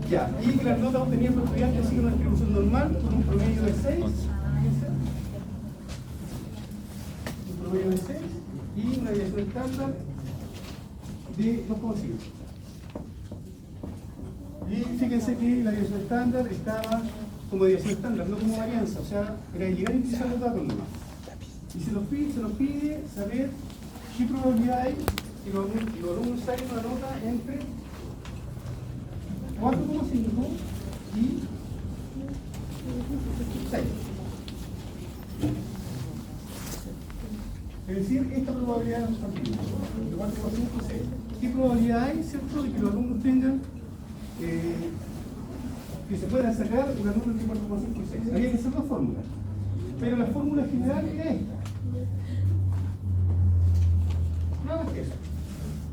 Ya, y que las notas obtenidas por estudiantes siguen una distribución normal con un promedio de 6. Un promedio de 6 y una desviación estándar de 2,5. Y fíjense que la desviación estándar estaba como desviación estándar, no como varianza, o sea, era llegar y utilizar los datos nomás. Y se nos pide saber qué probabilidad hay que los alumnos saquen una nota entre 4,5 y 6. Es decir, esta probabilidad no está bien. De 4,5 y 6. ¿Qué probabilidad hay, cierto, de que los alumnos tengan que se puedan sacar una nota entre 4,5 y 6? Había que hacer dos fórmulas. Pero la fórmula general era esta. Nada más que eso.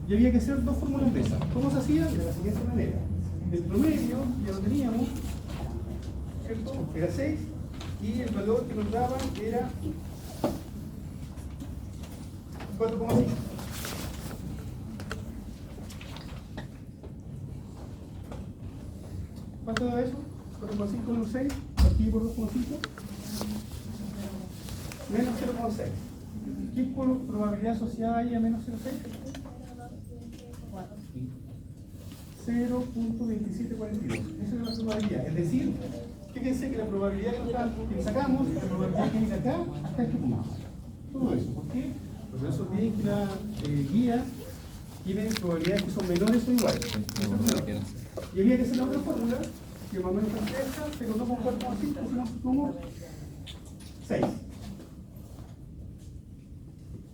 Y había que hacer dos fórmulas de esas. ¿Cómo se hacía? De la siguiente manera. El promedio ya lo teníamos, ¿cierto? Era 6 y el valor que nos daban era 4,5. ¿Cuánto da eso? 4,5 menos 6, partido por 2,5, menos 0,6. ¿Qué probabilidad asociada hay a menos 0,6? 0.2742. Esa es la probabilidad. Es decir, fíjense que la probabilidad que sacamos, la probabilidad que hay de acá hasta este punto. Todo eso. ¿Por qué? Porque eso tiene que la guía tiene probabilidades que son menores o iguales. Y había que hacer la otra fórmula, que más o menos es esta, pero no con 4,5, sino como 6.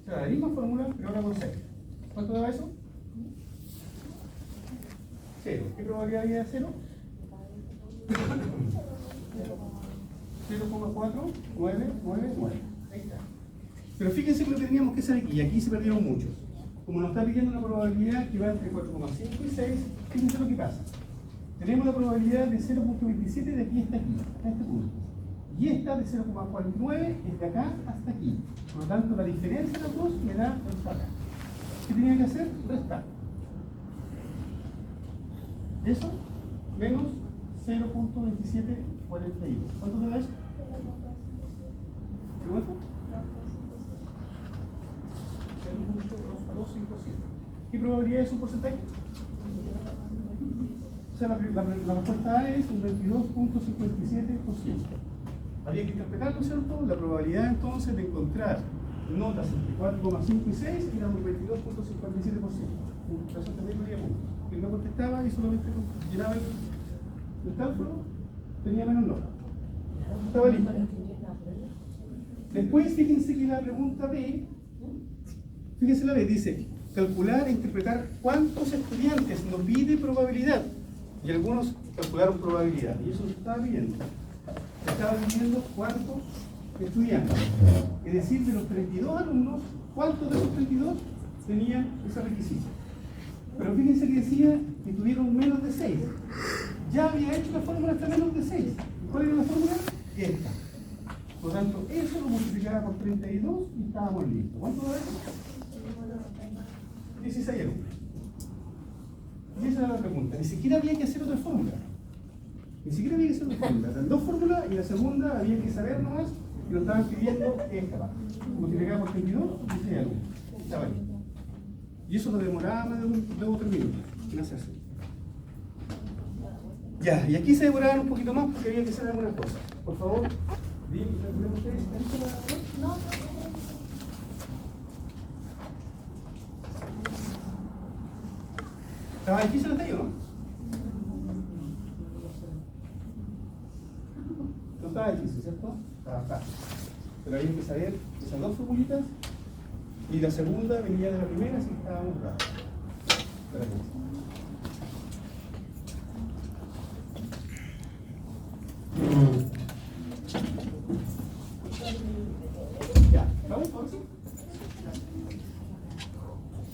O sea, la misma fórmula, pero ahora con 6. ¿Cuánto da eso? 0. ¿Qué probabilidad había de 0? 0,4999. Ahí está. Pero fíjense que lo que teníamos que hacer aquí, y aquí se perdieron muchos. Como nos está pidiendo una probabilidad que va entre 4,5 y 6, fíjense lo que pasa. Tenemos la probabilidad de 0.27 de aquí hasta aquí, hasta este punto. Y esta de 0,49 es de acá hasta aquí. Por lo tanto, la diferencia de los dos me da el acá. ¿Qué tenía que hacer? Restar. Eso menos 0.2742. ¿Cuánto te da eso? ¿Qué cuánto? 0.2257. ¿Qué probabilidad es un porcentaje? O sea, la respuesta A es un 22.57%. Había que interpretarlo, ¿cierto? La probabilidad entonces de encontrar notas entre 4,5 y 6 era un 22.57%. Eso también valía punto. Quien no contestaba y solamente llenaba el cálculo, tenía menos nota. Estaba listo. Después, fíjense que la pregunta B, fíjense la B, dice, calcular e interpretar cuántos estudiantes nos pide probabilidad. Y algunos calcularon probabilidad. Y eso se estaba pidiendo. Se estaba pidiendo cuántos estudiantes. Es decir, de los 32 alumnos, ¿cuántos de esos 32 tenían ese requisito? Pero fíjense que decía que tuvieron menos de 6. Ya había hecho la fórmula hasta menos de 6. ¿Cuál era la fórmula? Esta. Por lo tanto, eso lo multiplicaba por 32 y estábamos listos. ¿Cuánto da eso? 16 alumnos. Y esa era la pregunta. Ni siquiera había que hacer otra fórmula. Ni siquiera había que hacer otra fórmula. Eran dos fórmulas y la segunda había que saber nomás que lo estaban pidiendo esta parte. Multiplicaba por 32 y 16 alumnos. Estaba ahí. Y eso no demoraba más de 2 o 3 minutos en hacerse. Ya, y aquí se demoraban un poquito más porque había que hacer algunas cosas. Por favor, díganme ustedes. No. ¿Estaba difícil el tallo, no? No estaba difícil, ¿cierto? Estaba fácil. Pero había que saber esas dos formulitas y la segunda venía de la primera, así que estábamos raros. Ya, ¿vamos? ¿Ahora sí?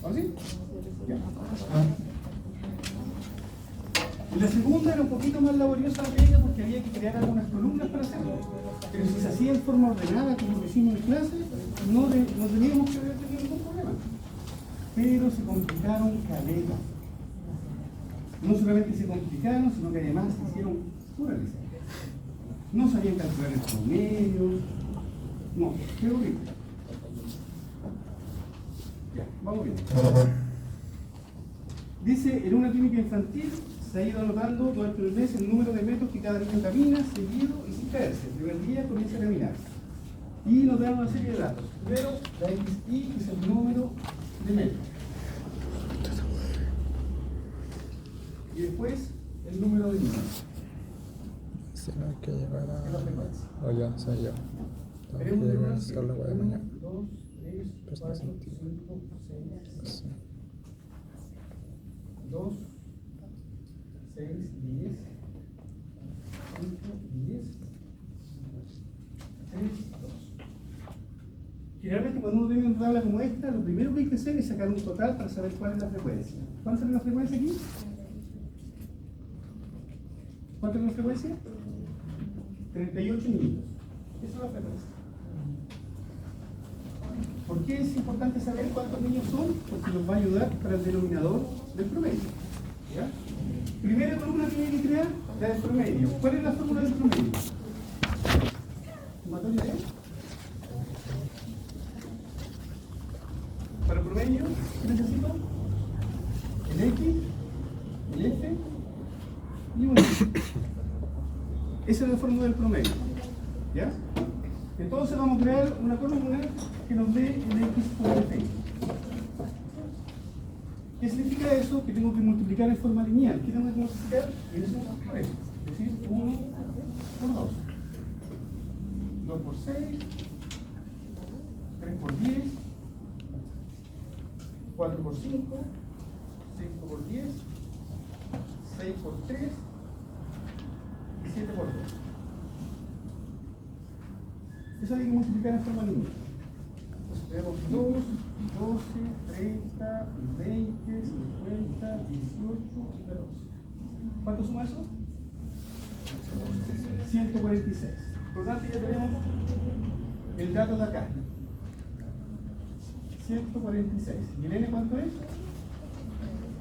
¿Ahora sí? Ya. Y la segunda era un poquito más laboriosa la pega porque había que crear algunas columnas para hacerlo. Pero si se hacía en forma ordenada, como lo hicimos en clase, no teníamos que haber tenido ningún problema. Pero se complicaron caleta. No solamente se complicaron, sino que además se hicieron pura risa. No sabían calcular el promedio. No, qué horrible. Ya, vamos bien. Dice, en una clínica infantil se ha ido anotando durante el mes el número de metros que cada niño camina, seguido y sin caerse. El primer día comienza a caminar. Y nos dan una serie de datos. Primero, la XI, que es el número de metros. Y después, el número de niños. Si no hay que llegar Es la frecuencia. a... Oh, ya, o sea, ya. Tengo que Tenemos llegar a que hacer la hueá de mañana. 2, 3, Pues no 4, sentido. 5, 6, Sí. 2, 6, 10, 5, 10, 3, 2. Generalmente cuando uno tiene una tabla como esta, lo primero que hay que hacer es sacar un total para saber cuál es la frecuencia. ¿Cuánto es la frecuencia aquí? ¿Cuánto es la frecuencia? 38 minutos. Esa es la frecuencia. ¿Por qué es importante saber cuántos niños son? Porque nos va a ayudar para el denominador del promedio. ¿Ya? Primera columna que hay que crear, la del promedio. ¿Cuál es la fórmula del promedio? ¿Sumatoria de? Para el promedio, ¿qué necesito? El X, el F y un Y. Esa es la fórmula del promedio. ¿Ya? Entonces vamos a crear una columna que nos dé el X por el F. ¿Qué significa eso? Que tengo que multiplicar en forma lineal. ¿Qué tengo que multiplicar? En eso por F. Es decir, 1 por 2. 2 por 6. 3 por 10. 4 por 5. 5 por 10. 6 por 3. Y 7 por 2. Eso hay que multiplicar en forma lineal. Entonces tenemos 2, 12, 30, 20, 50, 18 y 14. ¿Cuánto suma eso? 146. Por lo tanto ya tenemos el dato de acá. 146. ¿Y el N cuánto es?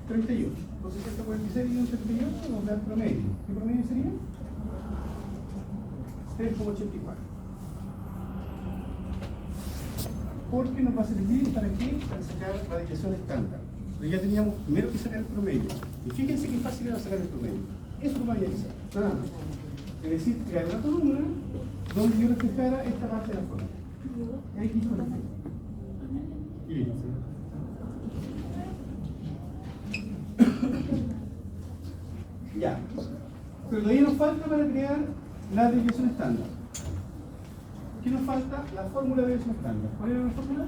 38. Entonces 146 y 38 nos da el promedio. ¿Qué promedio sería? 3,84. Porque nos va a servir para qué? Para sacar la desviación estándar. Pero ya teníamos primero que sacar el promedio. Y fíjense qué fácil era sacar el promedio. Eso no había que hacer. Nada más. Es decir, crear una columna donde yo reflejara esta parte de la fórmula. X por F. Y bien. Ya. Pero todavía nos falta para crear la desviación estándar. ¿Qué nos falta? La fórmula de desviación estándar. ¿Cuál era la fórmula?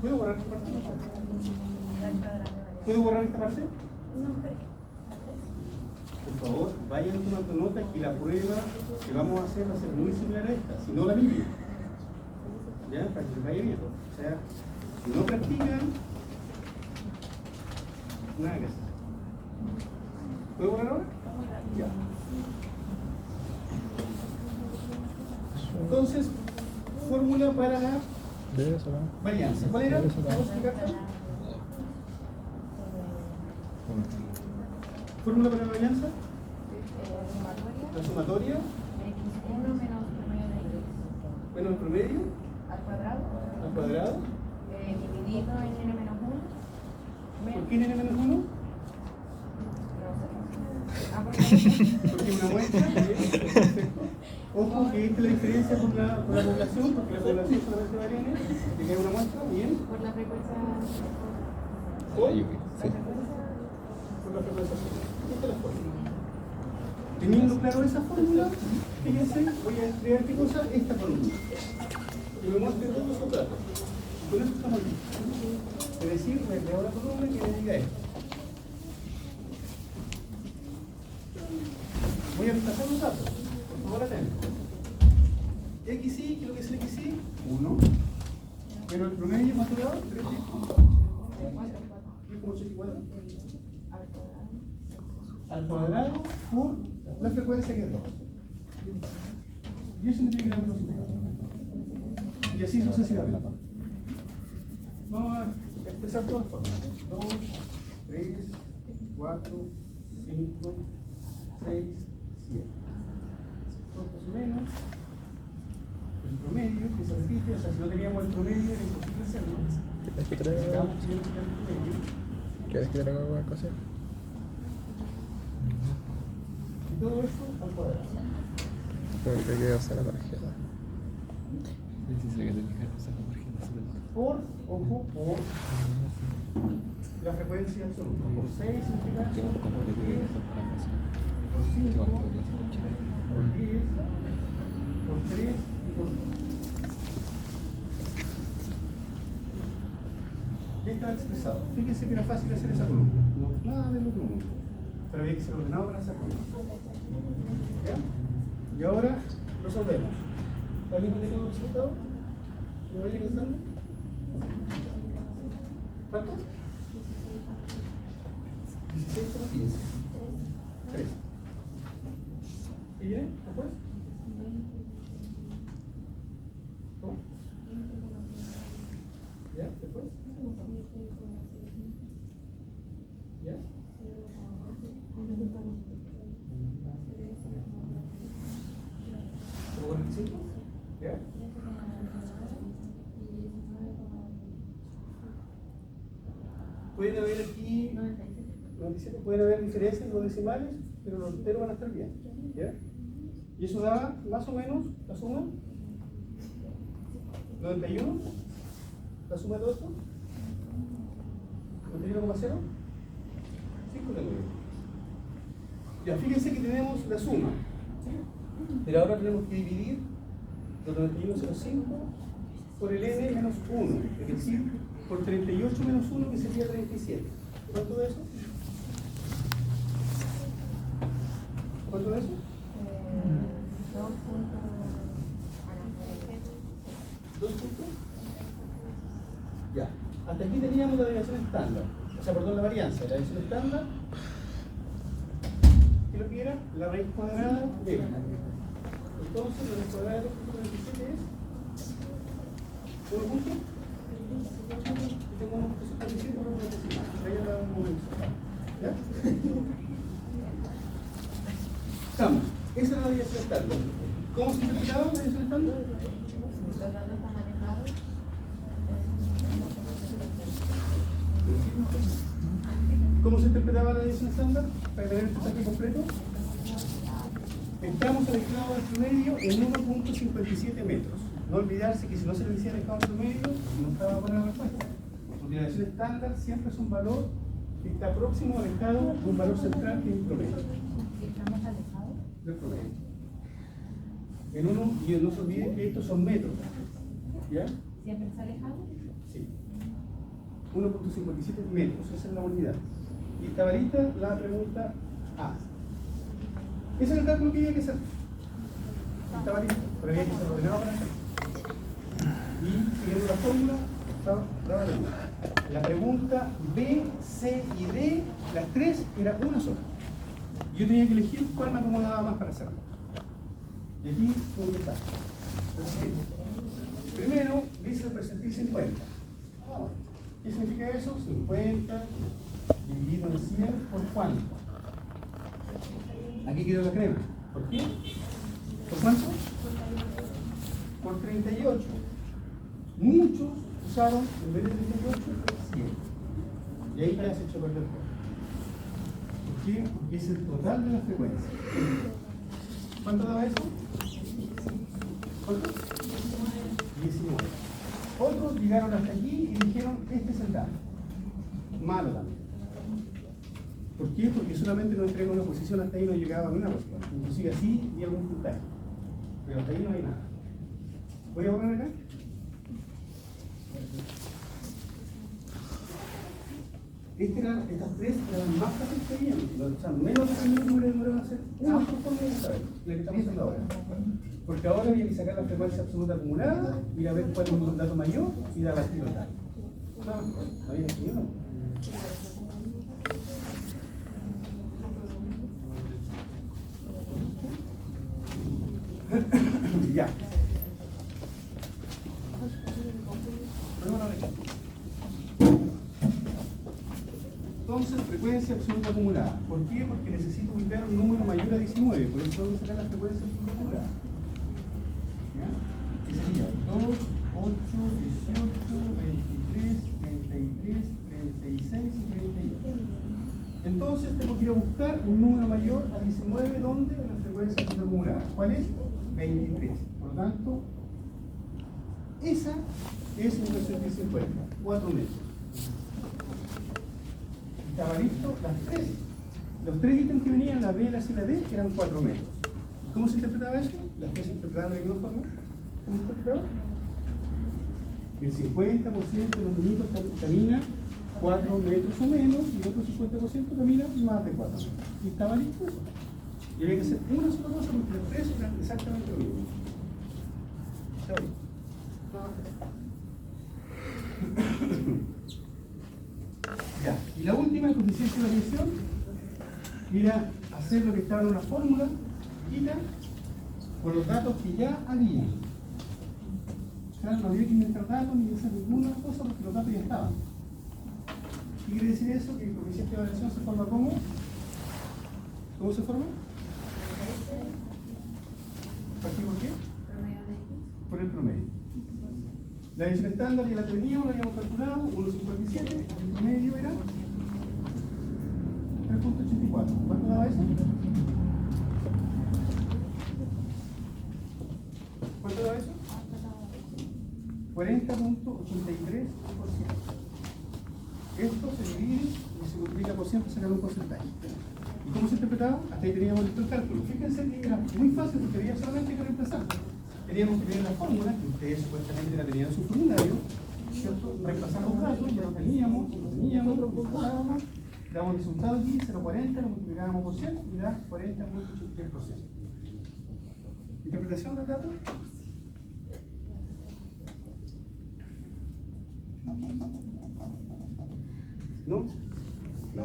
¿Puedo borrar esta parte? ¿Puedo borrar esta parte? Por favor, vayan tomando nota que la prueba que vamos a hacer va a ser muy similar a esta, si no la Biblia. ¿Ya? Para que les vaya bien. O sea, si no practican, nada que hacer. ¿Puedo borrar ahora? Ya. Entonces, fórmula para la ¿De eso, no? varianza. ¿Cuál era? ¿Vamos a explicar? ¿Fórmula para la varianza? La sumatoria. X1 menos promedio de X. Menos el promedio. Al cuadrado. Al cuadrado. Dividido en n menos 1. ¿Por qué n menos 1? Porque es una muestra. Perfecto. Ojo que esta es la diferencia con la población, porque la población solamente varía en n, que es una muestra, bien. Por la frecuencia. Hoy, Sí. por la frecuencia. Esta es la fórmula. Teniendo claro esa fórmula, fíjense, voy a crear qué cosa, esta columna. Y me muestre todos esos datos. Y con eso estamos listos. Es decir, me creo la columna que me diga esto. Voy a reemplazar los datos. Por favor, atento. XY, ¿qué es lo que es el XY? 1. Pero el promedio más elevado, 3,84. Al cuadrado por la frecuencia que es 2. Y eso me tiene que dar velocidad. Y así sucesivamente. Vamos a expresar todas formas. 2, 3, 4, 5, 6, 7. Todo más o menos. El promedio, que se repite, o sea, si no teníamos el promedio era imposible hacerlo. ¿Quieres que traiga Necesitamos siempre el promedio. ¿Quieres que traiga alguna cosa? Y todo eso al cuadrado. Creo que usar la tarjeta. Por, ojo, por la frecuencia absoluta. Por 6 significa por 10, por 5, por 10, por 3 y por 2. Ya está expresado. Fíjense que era fácil hacer esa columna. No, nada de lo común. Pero había que ser ordenado para esa columna. ¿Ya? Y ahora resolvemos. ¿Alguien tiene todo el resultado? ¿Me vaya pensando? ¿Cuánto? 16 por 15. 3. ¿Y bien? ¿Después? ¿Cómo? ¿Ya? ¿Después? ¿Ya? ¿Cómo 45? ¿Ya? Pueden haber aquí 97, pueden haber diferencias en los decimales, pero los enteros van a estar bien. ¿Ya? Y eso da más o menos la suma 91, la suma de todo esto 91,0, 5 ya, fíjense que tenemos la suma, pero ahora tenemos que dividir los 91,05 por el n menos 1, es decir, por 38 menos 1, que sería 37. ¿Cuánto de eso? ¿Cuánto de eso? 2 puntos. Ya. Hasta aquí teníamos la desviación estándar. O sea, perdón, la varianza. La desviación estándar, ¿qué lo que era? La raíz cuadrada de esta. Entonces, la raíz cuadrada de 2.27 es 1 punto. Y tengo 1.57 por 1 decimal. Ahí la vamos a usar. ¿Ya? Estamos. Esa es la desviación estándar. ¿Cómo se interpretaba la desviación estándar? ¿Cómo se interpretaba la desviación estándar? Para tener el puntaje completo. Estamos al esclavo del promedio en 1.57 metros. No olvidarse que si no se le decía el esclavo del promedio, no estaba buena la respuesta. Porque la desviación estándar siempre es un valor que está próximo al estado de un valor central que es el promedio. ¿Estamos alejados? Del promedio. En uno, y no se olviden que estos son metros. ¿Ya? ¿Siempre está alejado? Sí. 1.57 metros, esa es la unidad. Y esta varita, la pregunta A. Ese es el cálculo que había que hacer. Esta varita, pero había que ser ordenado para hacer. Y siguiendo la fórmula, daba la pregunta B, C y D, las tres, era una sola. Yo tenía que elegir cuál me acomodaba más para hacerlo. Y aquí, ¿dónde está? Primero, dice el percentil 50. ¿Qué significa eso? 50 dividido en 100 por cuánto. Aquí quedó la crema. ¿Por qué? ¿Por cuánto? Por 38. Muchos usaron, en vez de 38, 100. Y ahí ya se echó a perder todo. ¿Por qué? Porque es el total de la frecuencia. ¿Cuánto daba eso? ¿Cuánto? 19. Otros llegaron hasta aquí y dijeron, este es el dato. Malo también. ¿Por qué? Porque solamente nos entrega una posición, hasta ahí no llegaba a una respuesta. Inclusive así y algún puntaje. Pero hasta ahí no hay nada. ¿Voy a poner acá? Estas tres eran más fáciles que habían. O sea, menos de 1 minutos me demoraron a hacer una forma de saber, la que estamos haciendo ahora. Porque ahora había que sacar la frecuencia absoluta acumulada, ir a ver cuál es un dato mayor y dar al tiro tal. No había que no. Ya. entonces frecuencia absoluta acumulada. ¿Por qué? Porque necesito ubicar un número mayor a 19, por eso vamos a sacar la frecuencia absoluta acumulada. ¿Ya? Que sería 2, 8, 18, 23, 33, 36 y 38. Entonces tengo que ir a buscar un número mayor a 19, ¿dónde? En la frecuencia absoluta acumulada. ¿Cuál es? 23. Por lo tanto, esa es una 750, 4 metros. Estaba listo los tres ítems que venían, la B, la C y la D, eran 4 metros. ¿Cómo se interpretaba eso? Las tres se interpretaban de alguna forma. ¿Cómo se interpretaba? El 50% de los niños camina 4 metros o menos y el otro 50% camina más de 4 metros. Y estaba listo eso. Y había que hacer una sola cosa porque los tres eran exactamente lo mismo. ¿Está bien? Ya, y la última, el coeficiente de variación, era hacer lo que estaba en una fórmula, con los datos que ya había. O sea, no había que inventar datos ni hacer ninguna cosa porque los datos ya estaban. ¿Qué quiere decir eso? Que el coeficiente de variación se forma como. ¿Cómo se forma? ¿Por qué? Por el promedio. La división estándar ya la teníamos, la habíamos calculado, 1,57, el promedio era 3,84. ¿Cuánto daba eso? ¿Cuánto daba eso? 40,83%. Esto se divide y se multiplica por 100 para sacar un porcentaje. ¿Y cómo se interpretaba? Hasta ahí teníamos listo el cálculo. Fíjense que era muy fácil porque había solamente que reemplazar. Teníamos que tener la fórmula, que ustedes supuestamente la tenían en su formulario, ¿cierto? Reemplazar los datos, ya lo teníamos, lo computábamos, damos el resultado aquí, 0,40, lo multiplicábamos por 100 y da 40,83%. ¿Interpretación del dato? ¿No? No.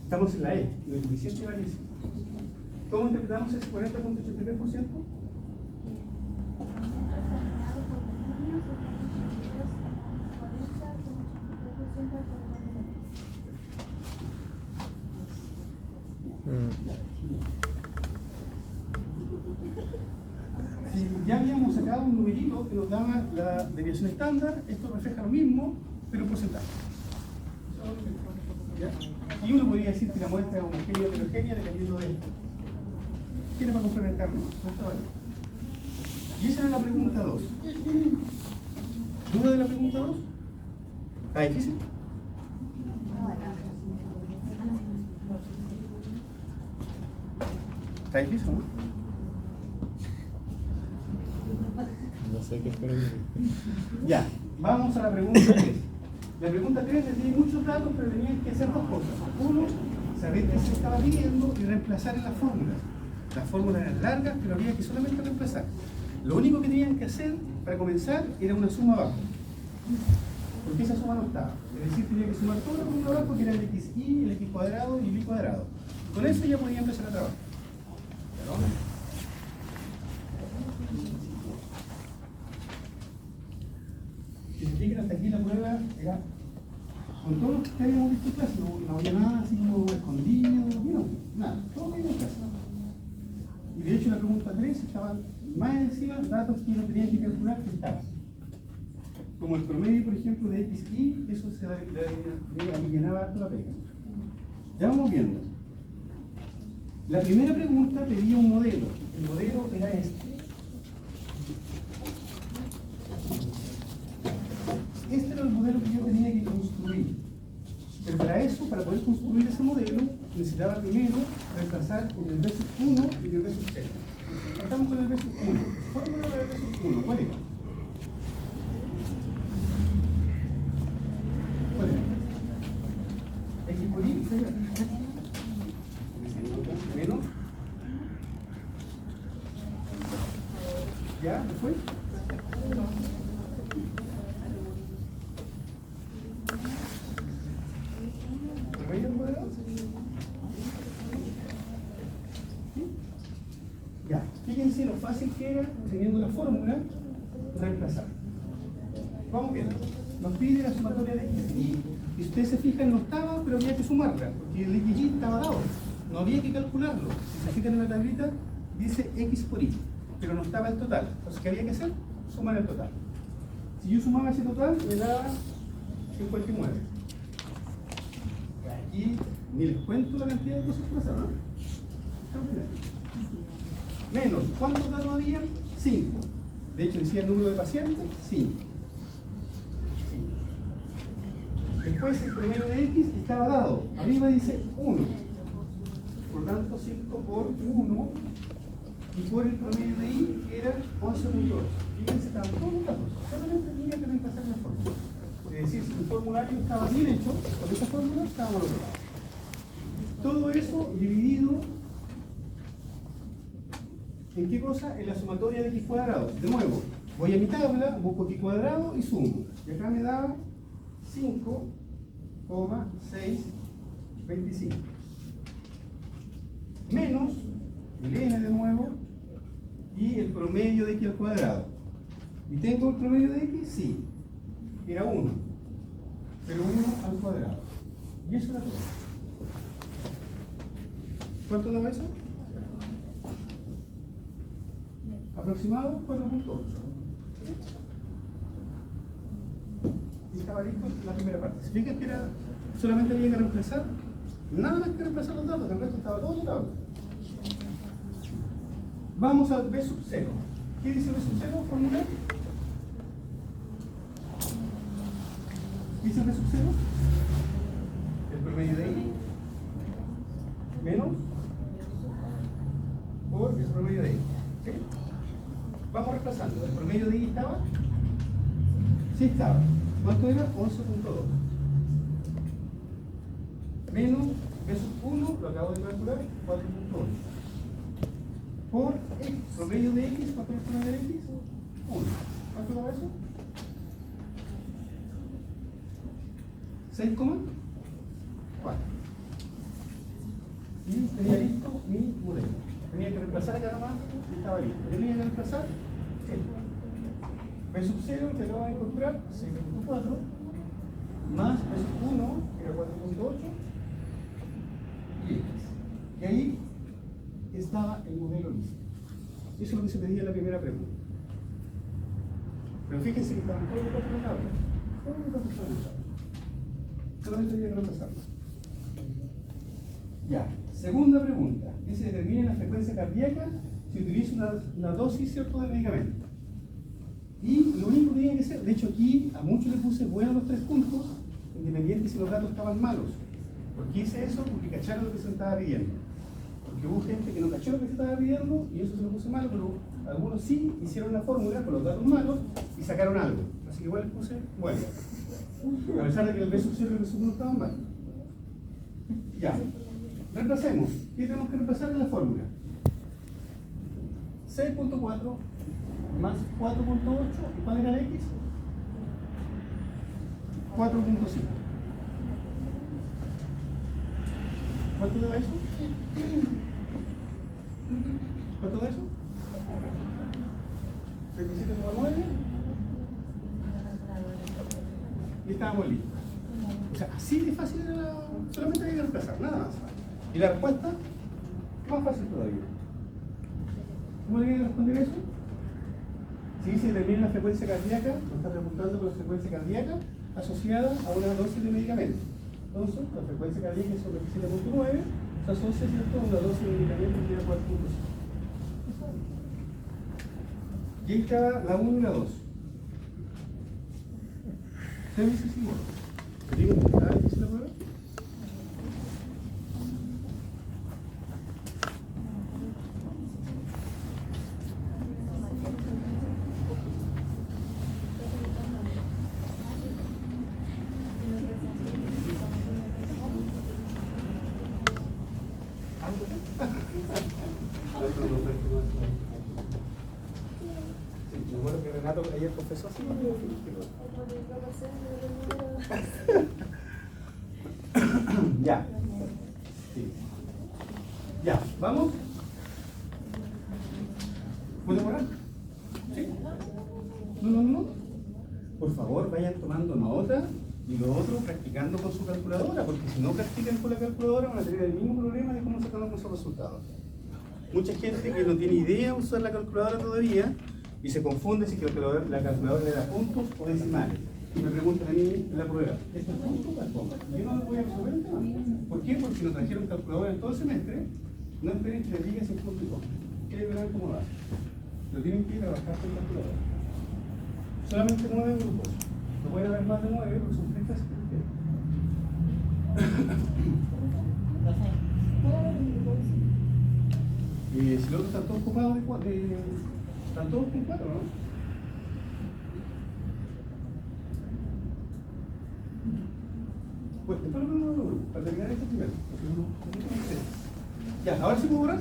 Estamos en la E, el coeficiente de variación. ¿Cómo interpretamos ese 40,83%? Si ya habíamos sacado un numerito que nos daba la desviación estándar, esto refleja lo mismo, pero en porcentaje. ¿Ya? Y uno podría decir que la muestra es homogénea o heterogénea dependiendo de esto. Tiene para complementarnos. Y esa era la pregunta 2. ¿Duda de la pregunta 2? ¿Está difícil? ¿Está difícil, no? No sé qué esperar. Ya, vamos a la pregunta 3. La pregunta 3 tenía muchos datos, pero tenían que hacer dos cosas. Uno, saber qué se estaba pidiendo y reemplazar en las fórmulas. Las fórmulas eran largas, pero había que solamente reemplazar. Lo único que tenían que hacer para comenzar era una suma abajo. Porque esa suma no estaba. Es decir, tenía que sumar todo lo que abajo, que era el xy, el x cuadrado y el y cuadrado. Con eso ya podía empezar a trabajar. Si se fijan, hasta aquí la prueba era con todo lo que habíamos visto en clase, no había nada así como escondido, no, nada, todo bien en clase. Y de hecho en la pregunta 3 estaban más encima datos que no tenían que calcular que estaban. Como el promedio, por ejemplo, de x y, eso se le llenaba harto la pega. Ya vamos viendo. La primera pregunta pedía un modelo. El modelo era este. Este era el modelo que yo tenía que construir. Pero para eso, para poder construir ese modelo, necesitaba primero reemplazar en el versus 1 y en el versus 0. Estamos con el versus 1. Fórmula para el versus 1. ¿Cuál era? ¿Cuál era? X por Y menos. ¿Ya? ¿Me fue? Ya, fíjense lo fácil que era, teniendo la fórmula, reemplazar. Vamos viendo. Nos pide la sumatoria de x y ustedes se fijan, no estaba, pero había que sumarla, porque el XY estaba dado. No había que calcularlo. Si se fijan en la tablita, dice X por Y, pero no estaba el total. Entonces, ¿qué había que hacer? Sumar el total. Si yo sumaba ese total, me daba 59. Aquí ni les cuento la cantidad de cosas que pasaron, ¿no? Menos, ¿cuántos datos había? 5. De hecho, decía el número de pacientes, 5. Después el promedio de X estaba dado. Arriba dice 1. Por tanto, 5 por 1. Y por el promedio de Y, que era 11.8. Fíjense, estaban todos los datos. Solamente tenía que reemplazar la fórmula. Es decir, si el formulario estaba bien hecho, con esa fórmula estábamos logrados. Todo eso dividido ¿en qué cosa? En la sumatoria de x cuadrado. De nuevo, voy a mi tabla, busco x cuadrado y sumo. Y acá me da 5,625. Menos el n de nuevo y el promedio de x al cuadrado. ¿Y tengo el promedio de x? Sí. Era 1. Pero 1 al cuadrado. Y eso era todo. ¿Cuánto daba eso? Aproximado 4.8. Y estaba listo la primera parte. ¿Se fijan que era, solamente había que reemplazar? Nada más que reemplazar los datos, el resto estaba todo anotado. Vamos al B sub 0. ¿Qué dice B sub 0? Fórmula. ¿Qué dice B sub 0? El promedio de Y menos por el promedio de Y. ¿Sí? Vamos reemplazando. ¿El promedio de Y estaba? Sí estaba. ¿Cuánto era? 11.2. Menos B sub 1, lo acabo de calcular, 4.8. Por X, promedio de X, ¿cuánto es el promedio de X? 1. ¿Cuánto da eso? 6,4. Y tenía listo mi modelo. Tenía que reemplazar acá nomás y estaba listo. Tenía que reemplazar esto. B sub 0 que acabo de encontrar, 6.4, más B sub 1, que era 4.8, y X. Y ahí estaba el modelo listo. Eso es lo que se pedía en la primera pregunta. Pero fíjense que estaban todos los datos en la tabla. Todos los datos estaban en la tabla. Solamente había que reemplazarlo. Ya, segunda pregunta. ¿Qué se determina la frecuencia cardíaca si utiliza una dosis, ¿cierto?, de medicamento? Y lo único que tiene que ser, de hecho aquí a muchos les puse bueno los 3 puntos, independiente si los datos estaban malos. ¿Por qué hice eso? Porque cacharon lo que se estaba pidiendo. Porque hubo gente que no cachó lo que se estaba pidiendo y eso se lo puse malo, pero algunos sí hicieron la fórmula con los datos malos y sacaron algo. Así que igual les puse bueno. A pesar de que el B sub 0 y el B sub 1 estaban mal. Ya. Reemplacemos. ¿Qué tenemos que reemplazar en la fórmula? 6.4 más 4.8. ¿Y cuál era el X? 4.5. ¿Cuánto da eso? ¿Cuánto da eso? 27,9. Y estábamos listos. O sea, así de fácil era, solamente había que reemplazar, nada más. Y la respuesta, más fácil todavía. ¿Cómo le voy a responder eso? Si se determina la frecuencia cardíaca, nos está preguntando por la frecuencia cardíaca asociada a una dosis de medicamento. Entonces, la frecuencia cardíaca es 27.9, se asocia, ¿cierto?, a una dosis de medicamento que era 4.5. Y ahí está la 1 y la 2. ¿Qué dice si no? ¿Te digo que está difícil la prueba? Sí, me acuerdo que Renato ayer confesó así. Ya. Sí. Ya, ¿vamos? ¿Puedo orar? ¿Sí? No. Por favor, vayan tomando nota Y lo otro, practicando con su calculadora, porque si no practican con la calculadora van a tener el mismo problema de cómo sacar esos resultados. Mucha gente que no tiene idea de usar la calculadora todavía y se confunde si la calculadora le da puntos o decimales. Y me preguntan a mí en la prueba, ¿esto es punto o es coma? Yo no lo voy a resolver el tema. ¿Por qué? Porque si nos trajeron calculadora en todo el semestre, no esperen que les diga sin punto y coma. Ustedes verán cómo va. Lo tienen que trabajar con calculadora. Solamente 9 grupos. No pueden haber más de 9 porque son 3 clases. Si los otros están todos ocupados están todos con 4, ¿no? Pues después lo vemos uno, para terminar esto primero. Ya, ahora sí puedo borrar.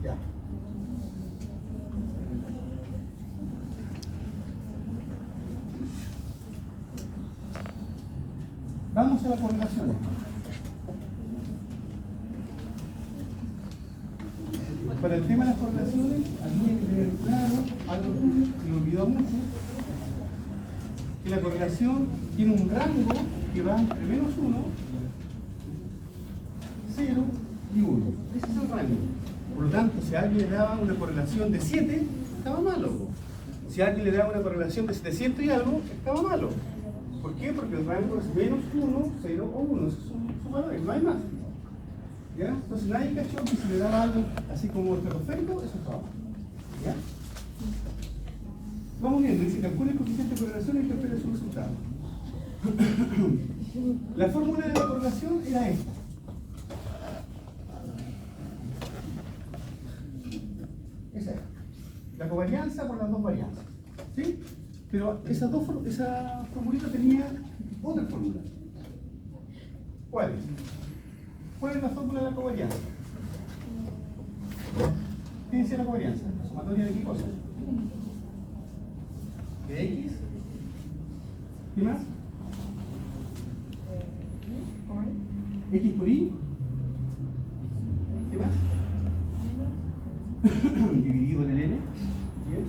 Ya. Vamos a la correlación. Para el tema de las correlaciones, aquí hay que tener claro algo que me olvidó mucho, que la correlación tiene un rango que va entre -1, 0 y 1. Ese es el rango. Por lo tanto, si a alguien le daba una correlación de 7, estaba malo. Si a alguien le daba una correlación de 700 y algo, estaba malo. ¿Por qué? Porque el rango es -1, 0 o 1. Esos son sus valores, no hay más. ¿Ya? Entonces nadie cachó que si le daba algo así como estratosférico, eso estaba mal. ¿Ya? Vamos viendo, dice calcula el coeficiente de correlación y interprete su resultado. La fórmula de la correlación era esta. Esa era. La covarianza por las dos varianzas. ¿Sí? Pero esa formulita tenía otra fórmula. ¿Cuál es? ¿Cuál es la fórmula de la covarianza? ¿Qué dice la covarianza? La sumatoria de qué cosas. De X. ¿Qué más? X por Y. ¿Qué más? Dividido en el N. Bien.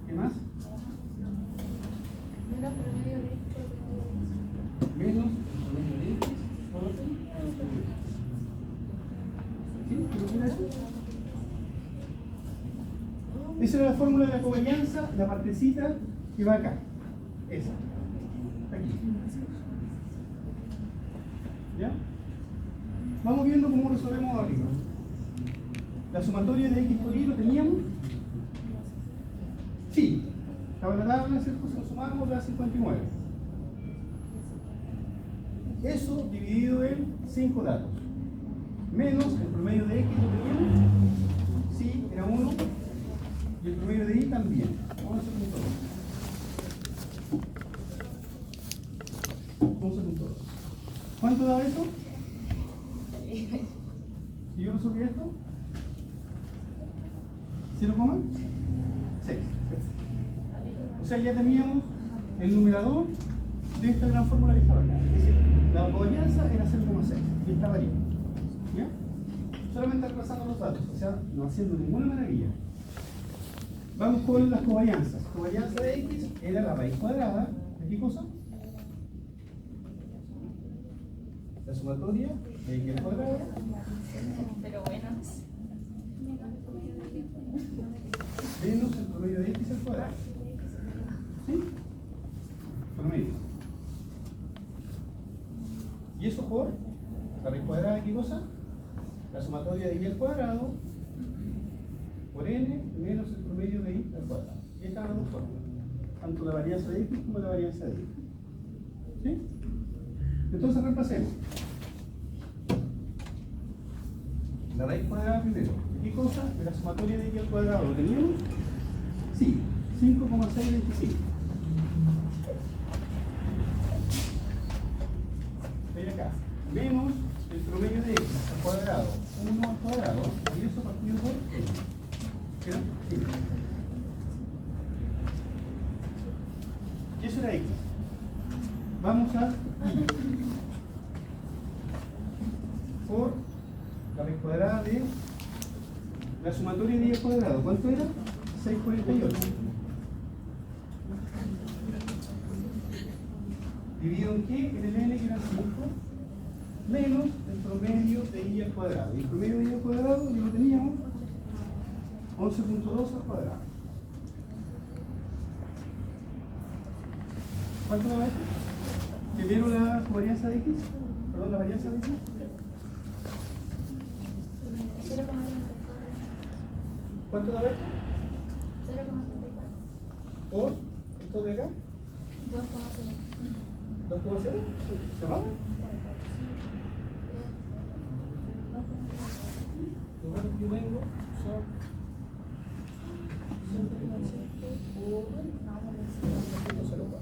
¿Qué más? Menos promedio de X. ¿Sí? ¿Qué era eso? Esa era la fórmula de la covarianza, la partecita que va acá. Esa. Aquí. ¿Ya? Vamos viendo cómo resolvemos arriba. La sumatoria de X por Y lo teníamos. Sí. Estaba la tabla, ¿cierto? Si lo sumamos, da 59. Eso dividido en 5 datos. Menos el promedio de X lo teníamos. Sí, era 1. Y el promedio de Y también. Vamos a hacer un todo. ¿Cuánto da eso? Si yo resolví esto, 0,6. O sea, ya teníamos el numerador de esta gran fórmula que estaba acá. Es decir, la covarianza era 0,6 y estaba bien. ¿Ya? Solamente reemplazando los datos, o sea, no haciendo ninguna maravilla. Vamos con las covarianzas. Covarianza de X era la raíz cuadrada. ¿De qué cosa? La sumatoria de X al cuadrado. Pero bueno. Menos el promedio de X al cuadrado. ¿Sí? Promedio. Y eso por la raíz cuadrada de qué cosa? La sumatoria de Y al cuadrado por N menos el promedio de Y al cuadrado. Y están las dos fórmulas. Tanto la varianza de X como la varianza de Y. ¿Sí? Entonces reemplacemos. La raíz cuadrada primero. ¿Qué cosa? De la sumatoria de Y al cuadrado. ¿Lo teníamos? Sí. 5,625. Ven acá. Menos el promedio de X al cuadrado. 1 al cuadrado. Y eso partido por N. ¿Queda? Sí. Y eso era X. Vamos a Y. Por la raíz cuadrada de la sumatoria de Y al cuadrado. ¿Cuánto era? 6,48. dividido en qué, en el n que eran 5, menos el promedio de i al cuadrado. Y el promedio de i al cuadrado ya lo teníamos, 11.2 al cuadrado. ¿Cuánto da esto? ¿Que vieron la varianza de x? Perdón, la varianza de x. 0,34. ¿Cuánto da esto? 0,34. ¿Por esto de acá? 2,0. ¿2,0? ¿Se va? Los datos que yo tengo son 1,04.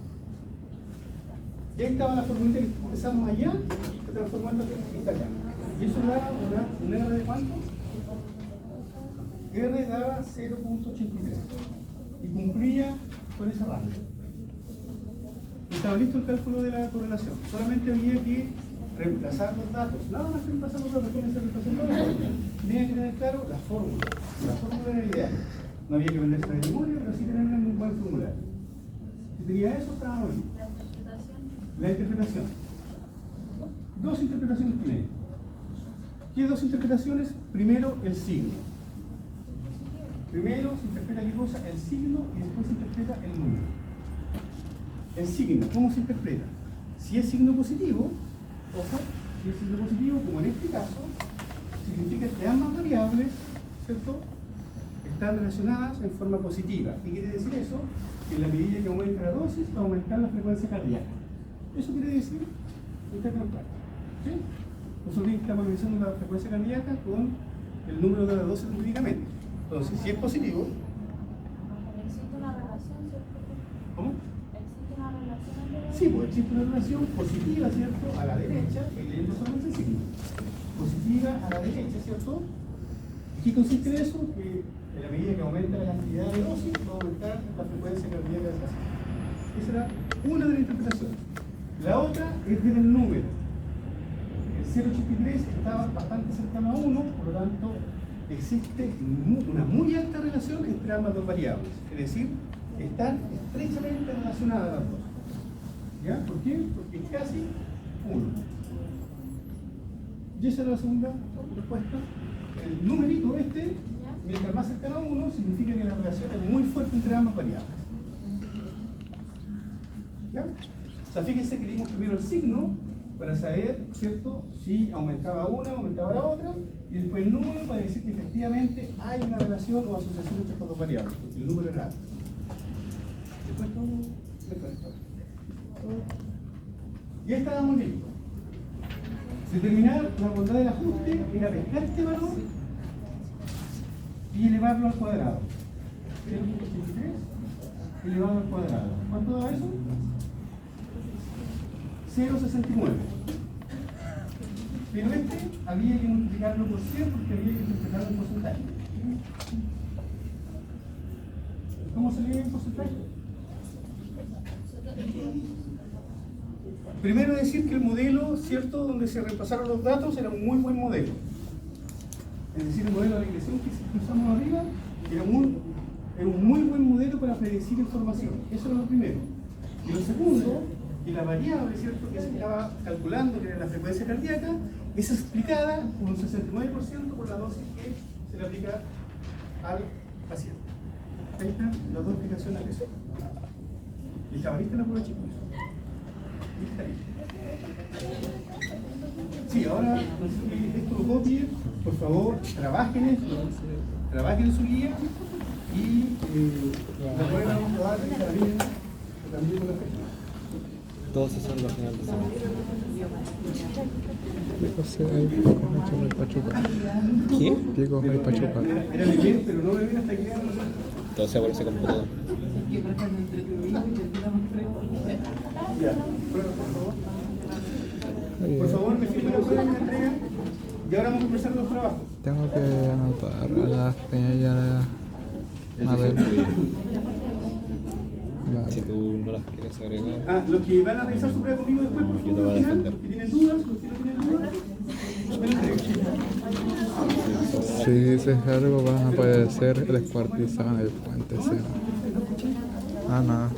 Y ahí estaba la formulita que empezamos allá, transformando esta acá. Y eso daba un R de cuánto? R daba 0.83. Y cumplía con esa rango. Y estaba listo el cálculo de la correlación. Solamente había que reemplazar los datos. Nada más que reemplazar los datos, ¿cómo se reemplazan los datos? Tenía que tener claro la fórmula. La fórmula era ideal. No había que aprenderse de memoria, pero sí tenerla en un buen formulario. Si tenía eso, estaba bien. La interpretación. Dos interpretaciones tiene. ¿Qué dos interpretaciones? Primero, el signo. Primero se interpreta qué cosa, el signo, y después se interpreta el número. El signo, ¿cómo se interpreta? Si es signo positivo, ojo, si es signo positivo, como en este caso, significa que ambas variables, ¿cierto?, están relacionadas en forma positiva. ¿Qué quiere decir eso? Que en la medida que aumenta la dosis, va a aumentar la frecuencia cardíaca. Eso quiere decir, está claro. ¿Sí? Nosotros estamos analizando la frecuencia cardíaca con el número de la dosis del medicamento. Entonces, si es positivo, ¿Existe una relación, cierto? ¿cómo? ¿Existe una relación entre Sí, pues existe una relación positiva, ¿cierto? A la derecha, leyendo solamente el signo. Positiva a la derecha, ¿cierto? ¿Y qué consiste en eso? Que en la medida que aumenta la cantidad de dosis, va a aumentar la frecuencia cardíaca del paciente. Esa era una de las interpretaciones. La otra es del número. El 0,83 estaba bastante cercano a 1, por lo tanto, existe una muy alta relación entre ambas dos variables. Es decir, están estrechamente relacionadas las dos. ¿Ya? ¿Por qué? Porque es casi 1. Y esa era la segunda respuesta. El numerito este, mientras más cercano a 1, significa que la relación es muy fuerte entre ambas variables. ¿Ya? O sea, fíjense que dimos primero el signo para saber, ¿cierto?, si aumentaba una, aumentaba la otra, y después el número para decir que efectivamente hay una relación o asociación entre estas dos variables, porque el número era alto. Después todo. Y ahí estábamos listos. Determinar la bondad del ajuste era pescar este valor y elevarlo al cuadrado. 0.83 elevado al cuadrado. ¿Cuánto da eso? 0,69. Pero este había que multiplicarlo por 100 porque había que interpretarlo en porcentaje. ¿Cómo se lee en porcentaje? Primero decir que el modelo, ¿cierto?, donde se repasaron los datos era un muy buen modelo. Es decir, el modelo de regresión que usamos arriba era un muy buen modelo para predecir información. Eso era lo primero. Y lo segundo, que la variable, ¿cierto?, que se estaba calculando, que era la frecuencia cardíaca, es explicada por un 69% por la dosis que se le aplica al paciente. Ahí están las dos explicaciones de eso. Y estaba lista la prueba, chicos. Lista. Sí, ahora esto lo copien, por favor, trabajen esto, trabajen su guía y la prueba vamos a dar también con la fecha. Todos esos son los finales de semana. ¿Qué? Diego Jai Pachuca. Era beber, pero no beber hasta que quedaron los Todo sea por ese computador. Ya, prueba, por favor. Por favor, me firmen la prueba y me la entregan. Y ahora vamos a empezar los trabajos. Tengo que anotar a la peña Mabel. Si tú no las quieres agregar. Ah, los que van a revisar su prueba conmigo después, por Yo te favor, voy a al final, defender. los que tienen dudas, los que no tienen dudas, me la entregan. Si dices algo, van a aparecer el descuartizado en el puente. ¿Sí? Ah, nada.